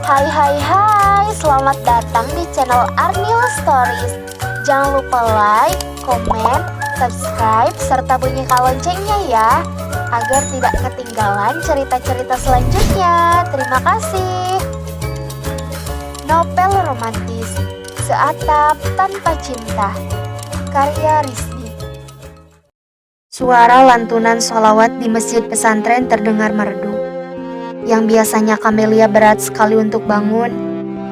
Hai hai hai, selamat datang di channel Arnil Stories. Jangan lupa like, komen, subscribe, serta bunyikan loncengnya ya, agar tidak ketinggalan cerita-cerita selanjutnya. Terima kasih. Novel romantis, Seatap Tanpa Cinta, karya Rizky. Suara lantunan sholawat di masjid pesantren terdengar merdu. Yang biasanya Camelia berat sekali untuk bangun,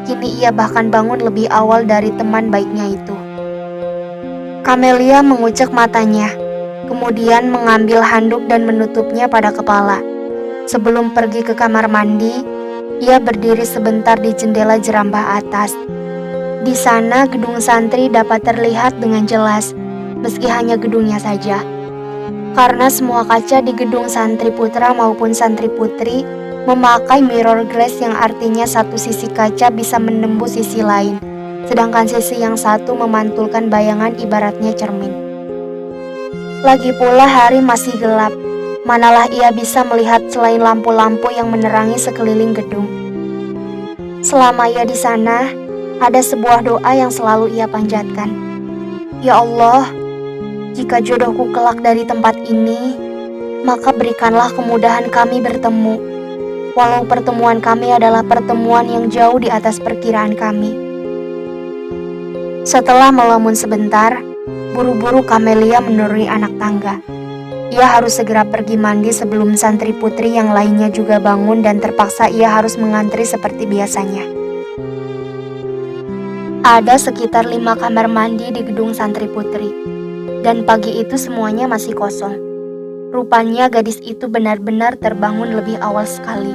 kini ia bahkan bangun lebih awal dari teman baiknya itu. Camelia mengucek matanya, kemudian mengambil handuk dan menutupnya pada kepala. Sebelum pergi ke kamar mandi, ia berdiri sebentar di jendela jerambah atas. Di sana gedung santri dapat terlihat dengan jelas, meski hanya gedungnya saja. Karena semua kaca di gedung santri putra maupun santri putri memakai mirror glass, yang artinya satu sisi kaca bisa menembus sisi lain, sedangkan sisi yang satu memantulkan bayangan ibaratnya cermin. Lagi pula hari masih gelap, manalah ia bisa melihat selain lampu-lampu yang menerangi sekeliling gedung. Selama ia di sana, ada sebuah doa yang selalu ia panjatkan. Ya Allah, jika jodohku kelak dari tempat ini, maka berikanlah kemudahan kami bertemu. Walau pertemuan kami adalah pertemuan yang jauh di atas perkiraan kami. Setelah melamun sebentar, buru-buru Camelia menuruni anak tangga. Ia harus segera pergi mandi sebelum santri putri yang lainnya juga bangun, dan terpaksa ia harus mengantri seperti biasanya. Ada sekitar 5 kamar mandi di gedung santri putri, dan pagi itu semuanya masih kosong. Rupanya gadis itu benar-benar terbangun lebih awal sekali.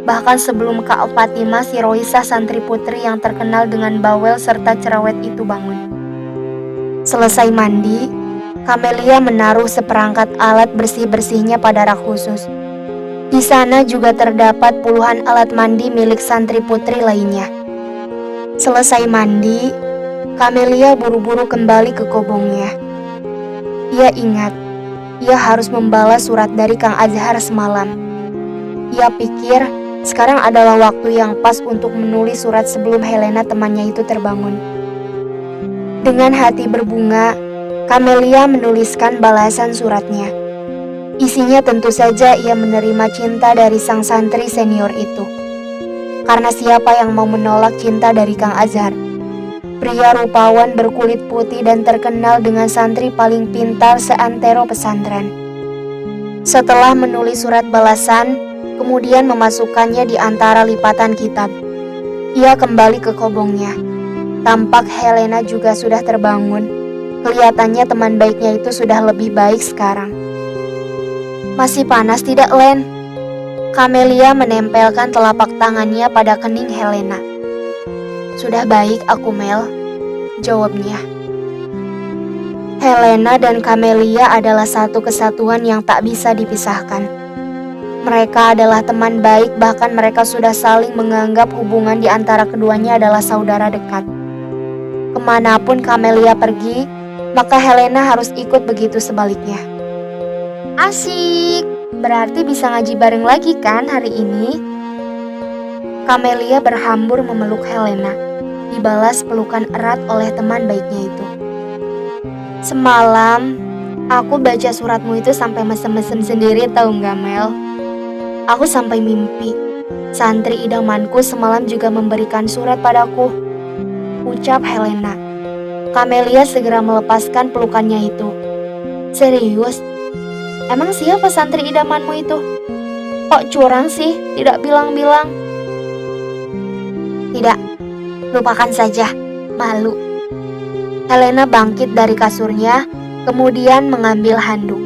Bahkan sebelum Kak Fatimah si Roisah santri putri yang terkenal dengan bawel serta cerewet itu bangun. Selesai mandi, Camelia menaruh seperangkat alat bersih-bersihnya pada rak khusus. Di sana juga terdapat puluhan alat mandi milik santri putri lainnya. Selesai mandi, Camelia buru-buru kembali ke kobongnya. Ia ingat, ia harus membalas surat dari Kang Azhar semalam. Ia pikir sekarang adalah waktu yang pas untuk menulis surat sebelum Helena temannya itu terbangun. Dengan hati berbunga, Camelia menuliskan balasan suratnya. Isinya tentu saja ia menerima cinta dari sang santri senior itu. Karena siapa yang mau menolak cinta dari Kang Azhar? Pria rupawan berkulit putih dan terkenal dengan santri paling pintar seantero pesantren. Setelah menulis surat balasan, kemudian memasukkannya di antara lipatan kitab, ia kembali ke kobongnya. Tampak Helena juga sudah terbangun. Kelihatannya teman baiknya itu sudah lebih baik sekarang. Masih panas tidak, Len? Camelia menempelkan telapak tangannya pada kening Helena. Sudah baik aku, Mel, jawabnya. Helena dan Camelia adalah satu kesatuan yang tak bisa dipisahkan. Mereka adalah teman baik, bahkan mereka sudah saling menganggap hubungan di antara keduanya adalah saudara dekat. Kemanapun Camelia pergi, maka Helena harus ikut, begitu sebaliknya. Asik, berarti bisa ngaji bareng lagi kan hari ini? Camelia berhambur memeluk Helena, dibalas pelukan erat oleh teman baiknya itu. Semalam, aku baca suratmu itu sampai mesem-mesem sendiri, tahu nggak, Mel? Aku sampai mimpi, santri idamanku semalam juga memberikan surat padaku, ucap Helena. Camelia segera melepaskan pelukannya itu. Serius? Emang siapa santri idamanmu itu? Kok curang sih, tidak bilang-bilang? Tidak, lupakan saja, malu. Helena bangkit dari kasurnya, kemudian mengambil handuk.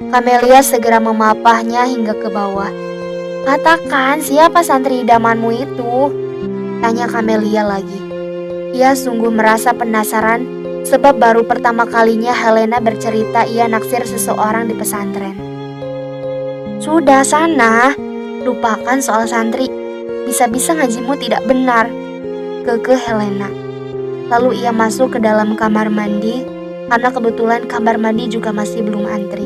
Camelia segera memapahnya hingga ke bawah. Katakan, siapa santri idamanmu itu? Tanya Camelia lagi. Ia sungguh merasa penasaran, sebab baru pertama kalinya Helena bercerita ia naksir seseorang di pesantren. Sudah sana, lupakan soal santri. Bisa-bisa ngajimu tidak benar, kekeh Helena. Lalu ia masuk ke dalam kamar mandi, karena kebetulan kamar mandi juga masih belum antri.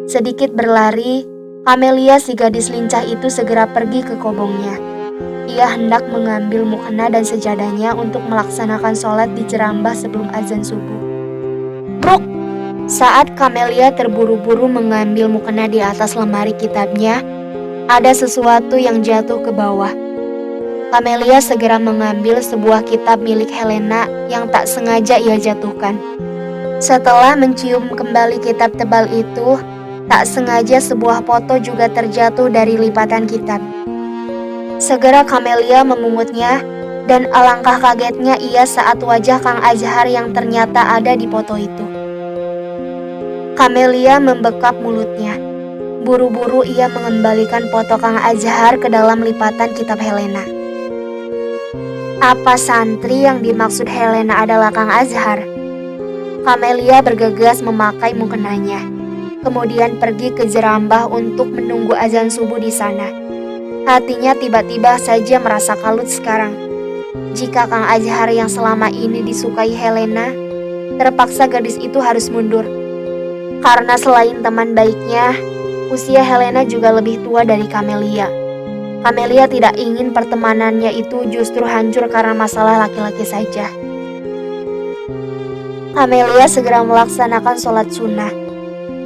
Sedikit berlari, Camelia si gadis lincah itu segera pergi ke kobongnya. ia hendak mengambil mukena dan sejadahnya untuk melaksanakan sholat di Jerambah sebelum azan subuh. Bruk! Saat Kamelia terburu-buru mengambil mukena di atas lemari kitabnya, ada sesuatu yang jatuh ke bawah. Kamelia segera mengambil sebuah kitab milik Helena yang tak sengaja ia jatuhkan. Setelah mencium kembali kitab tebal itu, tak sengaja sebuah foto juga terjatuh dari lipatan kitab. Segera Kamelia memungutnya, dan alangkah kagetnya ia saat wajah Kang Azhar yang ternyata ada di foto itu. Kamelia membekap mulutnya. Buru-buru ia mengembalikan foto Kang Azhar ke dalam lipatan kitab Helena. Apa santri yang dimaksud Helena adalah Kang Azhar? Kamelia bergegas memakai mukenanya, kemudian pergi ke Jerambah untuk menunggu azan subuh di sana. Hatinya tiba-tiba saja merasa kalut sekarang. Jika Kang Azhar yang selama ini disukai Helena, terpaksa gadis itu harus mundur. Karena selain teman baiknya, usia Helena juga lebih tua dari Kamelia. Kamelia tidak ingin pertemanannya itu justru hancur karena masalah laki-laki saja. Kamelia segera melaksanakan sholat sunnah.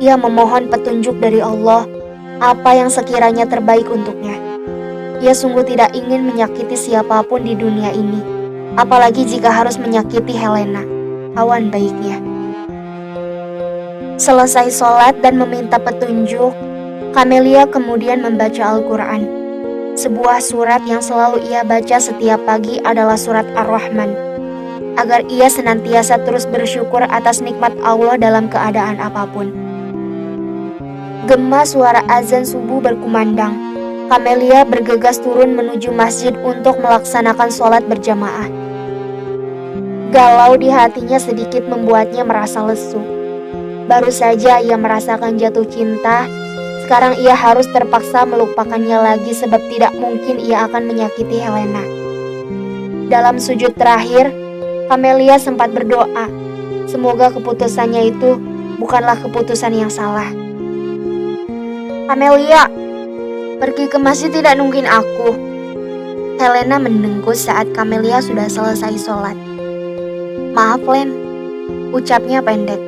Ia memohon petunjuk dari Allah, apa yang sekiranya terbaik untuknya. Ia sungguh tidak ingin menyakiti siapapun di dunia ini, apalagi jika harus menyakiti Helena, kawan baiknya. Selesai sholat dan meminta petunjuk, Kamelia kemudian membaca Al-Quran. Sebuah surat yang selalu ia baca setiap pagi adalah surat Ar-Rahman, agar ia senantiasa terus bersyukur atas nikmat Allah dalam keadaan apapun. Gema suara azan subuh berkumandang. Kamelia bergegas turun menuju masjid untuk melaksanakan sholat berjamaah. Galau di hatinya sedikit membuatnya merasa lesu. Baru saja ia merasakan jatuh cinta, sekarang ia harus terpaksa melupakannya lagi sebab tidak mungkin ia akan menyakiti Helena. Dalam sujud terakhir, Kamelia sempat berdoa, semoga keputusannya itu bukanlah keputusan yang salah. Kamelia, pergi ke masjid tidak nungguin aku. Helena mendengkus saat Kamelia sudah selesai sholat. Maaf Len, ucapnya pendek.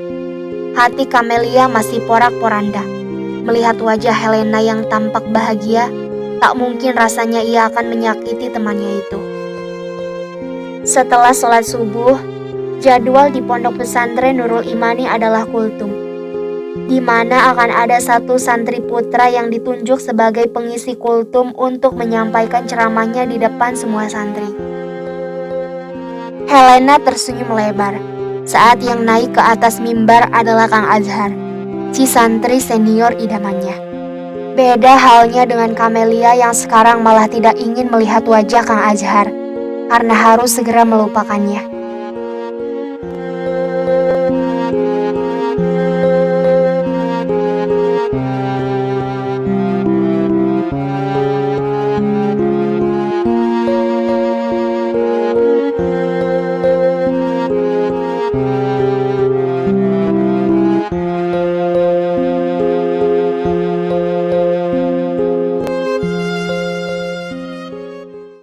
Hati Kamelia masih porak-poranda. Melihat wajah Helena yang tampak bahagia, tak mungkin rasanya ia akan menyakiti temannya itu. Setelah sholat subuh, jadwal di pondok pesantren Nurul Imani adalah kultum, di mana akan ada satu santri putra yang ditunjuk sebagai pengisi kultum untuk menyampaikan ceramahnya di depan semua santri. Helena tersenyum lebar saat yang naik ke atas mimbar adalah Kang Azhar, si santri senior idamannya. Beda halnya dengan Kamelia yang sekarang malah tidak ingin melihat wajah Kang Azhar karena harus segera melupakannya.